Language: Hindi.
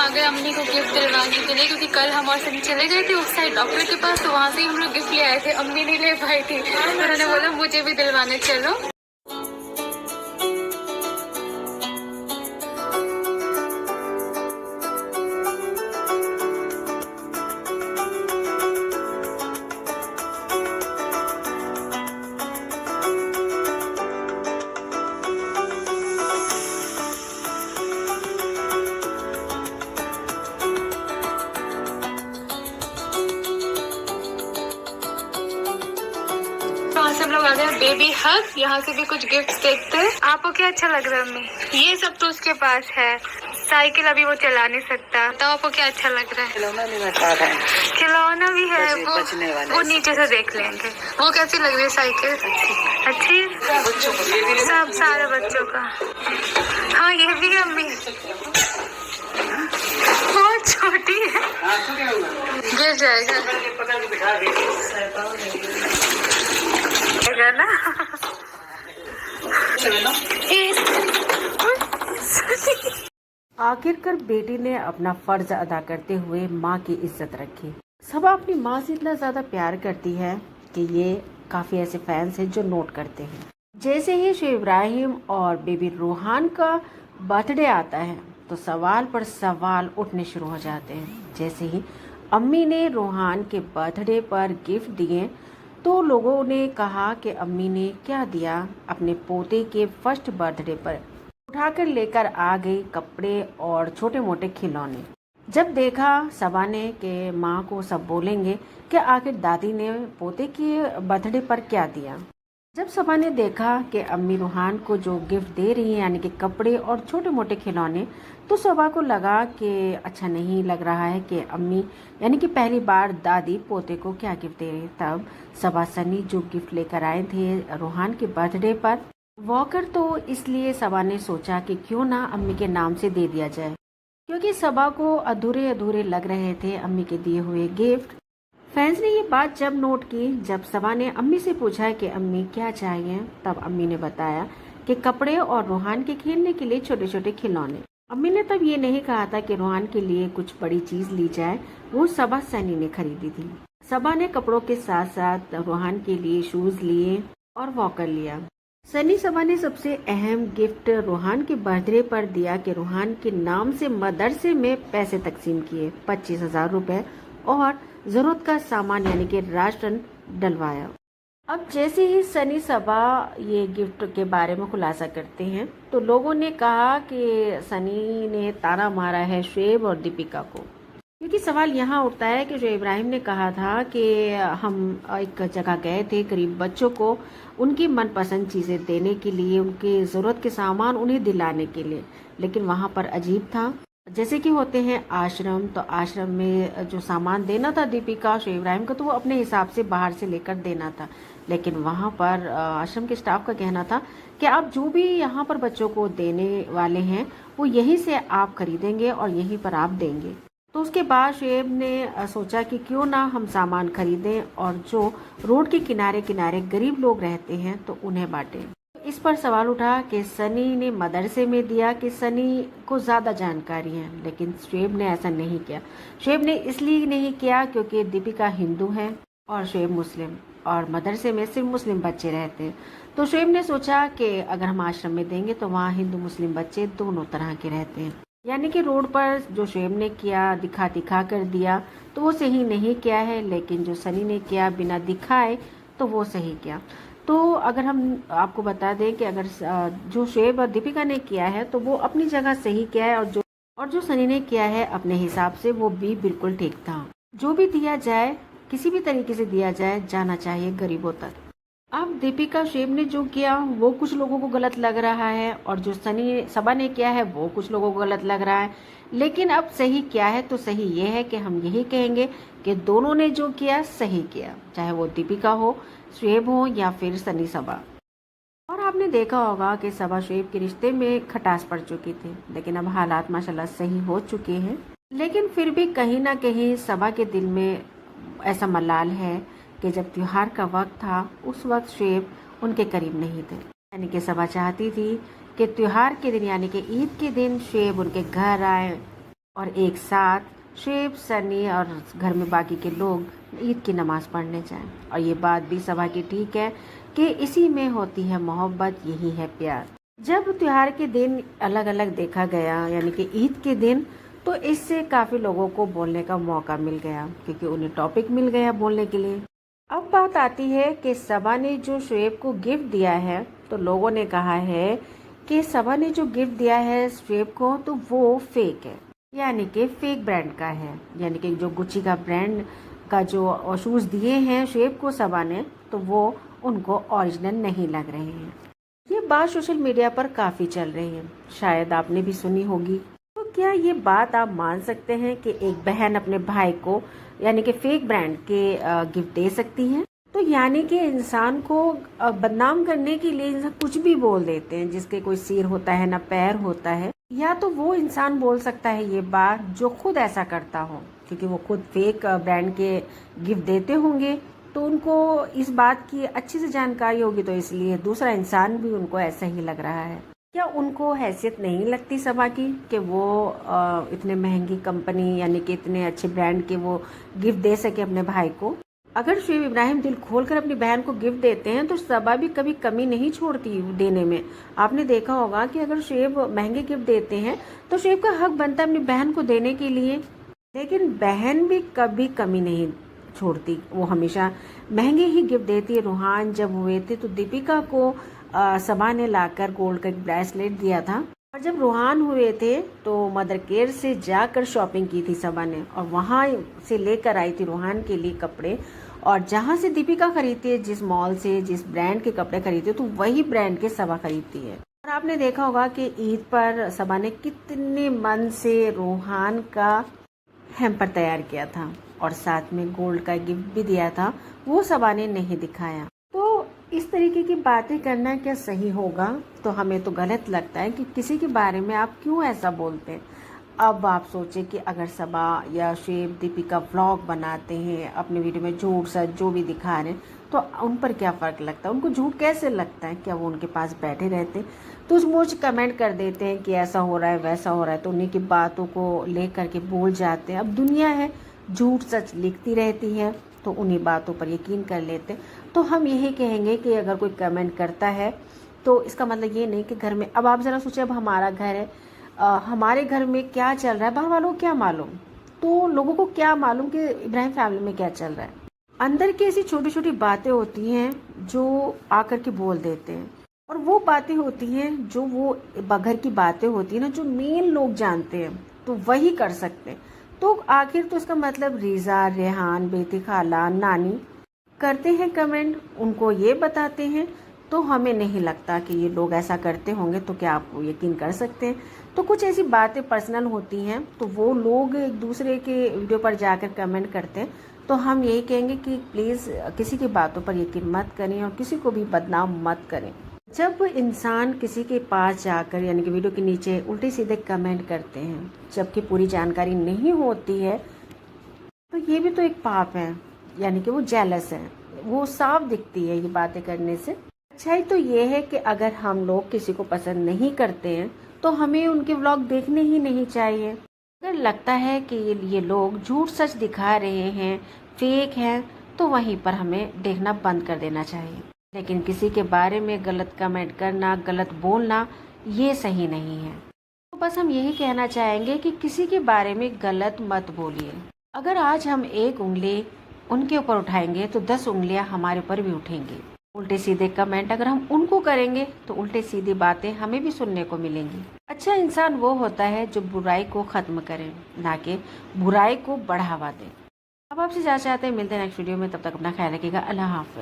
आ गए अम्मी को गिफ्ट दिलवाने के लिए, क्योंकि कल हम और सनी चले गए थे उस साइड डॉक्टर के पास, तो वहाँ से ही हम लोग गिफ्ट ले आए थे। अम्मी नहीं ले पाई थी, तो उन्होंने बोला मुझे भी दिलवाने चलो। वहाँ से हम लोग आ गए बेबी हग। यहाँ से भी कुछ गिफ्ट देखते हैं। आपको क्या अच्छा लग रहा है अम्मी? ये सब तो उसके पास है, साइकिल अभी वो चला नहीं सकता। तो आपको क्या अच्छा लग रहा है? खिलौना भी बता रहा है, खिलौना भी है, बचने वाले वो नीचे से देख लेंगे। वो कैसी लग रही है साइकिल? अच्छी, सब सारे बच्चों का। हाँ ये भी है अम्मी, बहुत छोटी है, गिर जाएगा ना। आखिरकार बेटी ने अपना फर्ज अदा करते हुए माँ की इज्जत रखी। सबा अपनी माँ से इतना ज्यादा प्यार करती है कि ये काफी ऐसे फैंस हैं जो नोट करते हैं। जैसे ही शेख इब्राहिम और बेबी रूहान का बर्थडे आता है तो सवाल पर सवाल उठने शुरू हो जाते हैं। जैसे ही अम्मी ने रूहान के बर्थडे पर गिफ्ट दिए तो लोगों ने कहा कि अम्मी ने क्या दिया। अपने पोते के फर्स्ट बर्थडे पर उठाकर लेकर आ गई कपड़े और छोटे मोटे खिलौने। जब देखा सबा ने कि माँ को सब बोलेंगे कि आखिर दादी ने पोते के बर्थडे पर क्या दिया। जब सबा ने देखा कि अम्मी रूहान को जो गिफ्ट दे रही है यानी कि कपड़े और छोटे मोटे खिलौने, तो सबा को लगा कि अच्छा नहीं लग रहा है कि अम्मी यानी कि पहली बार दादी पोते को क्या गिफ्ट दे रही। तब सबा सनी जो गिफ्ट लेकर आए थे रूहान के बर्थडे पर वॉकर, तो इसलिए सबा ने सोचा कि क्यों ना अम्मी के नाम से दे दिया जाए, क्योंकि सबा को अधूरे अधूरे लग रहे थे अम्मी के दिए हुए गिफ्ट। फैंस ने ये बात जब नोट की, जब सबा ने अम्मी से पूछा कि अम्मी क्या चाहिए, तब अम्मी ने बताया कि कपड़े और रूहान के खेलने के लिए छोटे छोटे खिलौने। अम्मी ने तब ये नहीं कहा था कि रूहान के लिए कुछ बड़ी चीज ली जाए, वो सबा सनी ने खरीदी थी। सबा ने कपड़ों के साथ साथ रूहान के लिए शूज लिए और वॉकर लिया। सनी सबा ने सबसे अहम गिफ्ट रूहान के बर्थडे पर दिया कि रूहान के नाम से मदरसे में पैसे तकसीम किए, 25,000 रुपए, और जरूरत का सामान यानी कि राशन डलवाया। अब जैसे ही सनी सबा ये गिफ्ट के बारे में खुलासा करते हैं तो लोगों ने कहा कि सनी ने ताना मारा है शुएब और दीपिका को, क्योंकि सवाल यहाँ उठता है कि शुएब इब्राहिम ने कहा था कि हम एक जगह गए थे गरीब बच्चों को उनकी मनपसंद चीज़ें देने के लिए, उनकी ज़रूरत के सामान उन्हें दिलाने के लिए, लेकिन वहाँ पर अजीब था। जैसे कि होते हैं आश्रम, तो आश्रम में जो सामान देना था दीपिका शुएब इब्राहिम को, तो वो अपने हिसाब से बाहर से लेकर देना था, लेकिन वहाँ पर आश्रम के स्टाफ का कहना था कि आप जो भी यहाँ पर बच्चों को देने वाले हैं वो यहीं से आप खरीदेंगे और यहीं पर आप देंगे। तो उसके बाद शुएब ने सोचा कि क्यों ना हम सामान खरीदें और जो रोड के किनारे किनारे गरीब लोग रहते हैं तो उन्हें बांटें। इस पर सवाल उठा कि सनी ने मदरसे में दिया कि सनी को ज़्यादा जानकारी है, लेकिन शुएब ने ऐसा नहीं किया। शुएब ने इसलिए नहीं किया क्योंकि दीपिका हिंदू है और शुएब मुस्लिम, और मदरसे में सिर्फ मुस्लिम बच्चे रहते हैं। तो शुएब ने सोचा कि अगर हम आश्रम में देंगे तो वहाँ हिंदू मुस्लिम बच्चे दोनों तरह के रहते हैं, यानी कि रोड पर जो शुएब ने किया दिखा दिखा कर दिया तो वो सही नहीं किया है, लेकिन जो सनी ने किया बिना दिखाए तो वो सही किया। तो अगर हम आपको बता दें कि अगर जो शुएब और दीपिका ने किया है तो वो अपनी जगह सही किया है, और जो सनी ने किया है अपने हिसाब से वो भी बिल्कुल ठीक था। जो भी दिया जाए किसी भी तरीके से दिया जाए जाना चाहिए गरीबों तक। अब दीपिका शुएब ने जो किया वो कुछ लोगों को गलत लग रहा है, और जो सनी सबा ने किया है वो कुछ लोगों को गलत लग रहा है, लेकिन अब सही क्या है तो सही ये है कि हम यही कहेंगे कि दोनों ने जो किया सही किया, चाहे वो दीपिका हो, शुएब हो या फिर सनी सबा। और आपने देखा होगा कि सबा शुएब के रिश्ते में खटास पड़ चुकी थी, लेकिन अब हालात माशाल्लाह सही हो चुके हैं। लेकिन फिर भी कहीं ना कहीं सबा के दिल में ऐसा मलाल है कि जब त्योहार का वक्त था उस वक्त शुएब उनके करीब नहीं थे, यानी कि सबा चाहती थी कि त्योहार के दिन यानी कि ईद के दिन शुएब उनके घर आए, और एक साथ शुएब, सनी और घर में बाकी के लोग ईद की नमाज़ पढ़ने जाएं। और ये बात भी सभा की ठीक है कि इसी में होती है मोहब्बत, यही है प्यार। जब त्योहार के दिन अलग अलग देखा गया, यानी कि ईद के दिन, तो इससे काफ़ी लोगों को बोलने का मौका मिल गया, क्योंकि उन्हें टॉपिक मिल गया बोलने के लिए। अब बात आती है कि सबा ने जो शुएब को गिफ्ट दिया है, तो लोगों ने कहा है कि सबा ने जो गिफ्ट दिया है शुएब को, तो वो फेक है, यानी कि फेक ब्रांड का है। यानी कि जो गुच्ची का ब्रांड का जो शूज़ दिए हैं शुएब को सबा ने, तो वो उनको ओरिजिनल नहीं लग रहे हैं। ये बात सोशल मीडिया पर काफ़ी चल रही है, शायद आपने भी सुनी होगी। तो क्या ये बात आप मान सकते हैं कि एक बहन अपने भाई को यानी कि फेक ब्रांड के गिफ्ट दे सकती है? तो यानी कि इंसान को बदनाम करने के लिए इंसान कुछ भी बोल देते हैं, जिसके कोई सिर होता है ना पैर होता है। या तो वो इंसान बोल सकता है ये बात जो खुद ऐसा करता हो, क्योंकि वो खुद फेक ब्रांड के गिफ्ट देते होंगे, तो उनको इस बात की अच्छी से जानकारी होगी, तो इसलिए दूसरा इंसान भी उनको ऐसा ही लग रहा है। क्या उनको हैसियत नहीं लगती सभा की कि वो इतने महंगी कंपनी यानी कि इतने अच्छे ब्रांड के वो गिफ्ट दे सके अपने भाई को? अगर शुएब इब्राहिम दिल खोलकर अपनी बहन को गिफ्ट देते हैं, तो सभा भी कभी कमी नहीं छोड़ती देने में। आपने देखा होगा कि अगर शुएब महंगे गिफ्ट देते हैं, तो शुएब का हक बनता है अपनी बहन को देने के लिए, लेकिन बहन भी कभी कमी नहीं छोड़ती, वो हमेशा महंगे ही गिफ्ट देती है। रूहान जब हुए थे, तो दीपिका को सबा ने लाकर गोल्ड का एक ब्रेसलेट दिया था, और जब रूहान हुए थे तो मदर केयर से जाकर शॉपिंग की थी सबा ने, और वहाँ से लेकर आई थी रूहान के लिए कपड़े। और जहाँ से दीपिका खरीदती है, जिस मॉल से जिस ब्रांड के कपड़े खरीदती है, तो वही ब्रांड के सबा खरीदती है। और आपने देखा होगा कि ईद पर सबा ने कितने मन से रूहान का हैम्पर तैयार किया था, और साथ में गोल्ड का गिफ्ट भी दिया था, वो सबा ने नहीं दिखाया। तो इस तरीके की बातें करना क्या सही होगा? तो हमें तो गलत लगता है कि किसी के बारे में आप क्यों ऐसा बोलते हैं। अब आप सोचें कि अगर सबा या शुएब दीपिका व्लॉग बनाते हैं, अपने वीडियो में झूठ सच जो भी दिखा रहे हैं, तो उन पर क्या फ़र्क लगता है? उनको झूठ कैसे लगता है? क्या वो उनके पास बैठे रहते हैं तो उस मुझ कमेंट कर देते हैं कि ऐसा हो रहा है वैसा हो रहा है, तो उन्हीं की बातों को ले करके बोल जाते हैं। अब दुनिया है, झूठ सच लिखती रहती है, तो उन्हीं बातों पर यकीन कर लेते। तो हम यही कहेंगे कि अगर कोई कमेंट करता है, तो इसका मतलब ये नहीं कि घर में, अब आप ज़रा सोचें, अब हमारा घर है, हमारे घर में क्या चल रहा है बाहर वालों को क्या मालूम? तो लोगों को क्या मालूम कि इब्राहिम फैमिली में क्या चल रहा है? अंदर की ऐसी छोटी छोटी बातें होती हैं जो आकर के बोल देते हैं, और वो बातें होती हैं जो वो घर की बातें होती हैं ना, जो मेन लोग जानते हैं, तो वही कर सकते हैं। तो आखिर तो इसका मतलब रिजा, रेहान, बेटी, खाला, नानी करते हैं कमेंट, उनको ये बताते हैं, तो हमें नहीं लगता कि ये लोग ऐसा करते होंगे। तो क्या आप यकीन कर सकते हैं? तो कुछ ऐसी बातें पर्सनल होती हैं, तो वो लोग एक दूसरे के वीडियो पर जाकर कमेंट करते हैं। तो हम यही कहेंगे कि प्लीज़ किसी की बातों पर यकीन मत करें और किसी को भी बदनाम मत करें। जब इंसान किसी के पास जाकर यानी कि वीडियो के नीचे उल्टे सीधे कमेंट करते हैं, जबकि पूरी जानकारी नहीं होती है, तो ये भी तो एक पाप है, यानी कि वो जेलस है, वो साफ दिखती है ये बातें करने से। अच्छाई तो ये है कि अगर हम लोग किसी को पसंद नहीं करते हैं, तो हमें उनके व्लॉग देखने ही नहीं चाहिए। अगर लगता है कि ये लोग झूठ सच दिखा रहे हैं, फेक हैं, तो वहीं पर हमें देखना बंद कर देना चाहिए। लेकिन किसी के बारे में गलत कमेंट करना, गलत बोलना, ये सही नहीं है। तो बस हम यही कहना चाहेंगे कि किसी के बारे में गलत मत बोलिए। अगर आज हम एक उंगली उनके ऊपर उठाएंगे, तो 10 उंगलियां हमारे ऊपर भी उठेंगी। उल्टे सीधे कमेंट अगर हम उनको करेंगे, तो उल्टे सीधी बातें हमें भी सुनने को मिलेंगी। अच्छा इंसान वो होता है जो बुराई को खत्म करे, ना कि बुराई को बढ़ावा दे। अब आपसे जा चाहते हैं, मिलते हैं नेक्स्ट वीडियो में, तब तक अपना ख्याल रखिएगा। अल्लाह हाफ़िज़।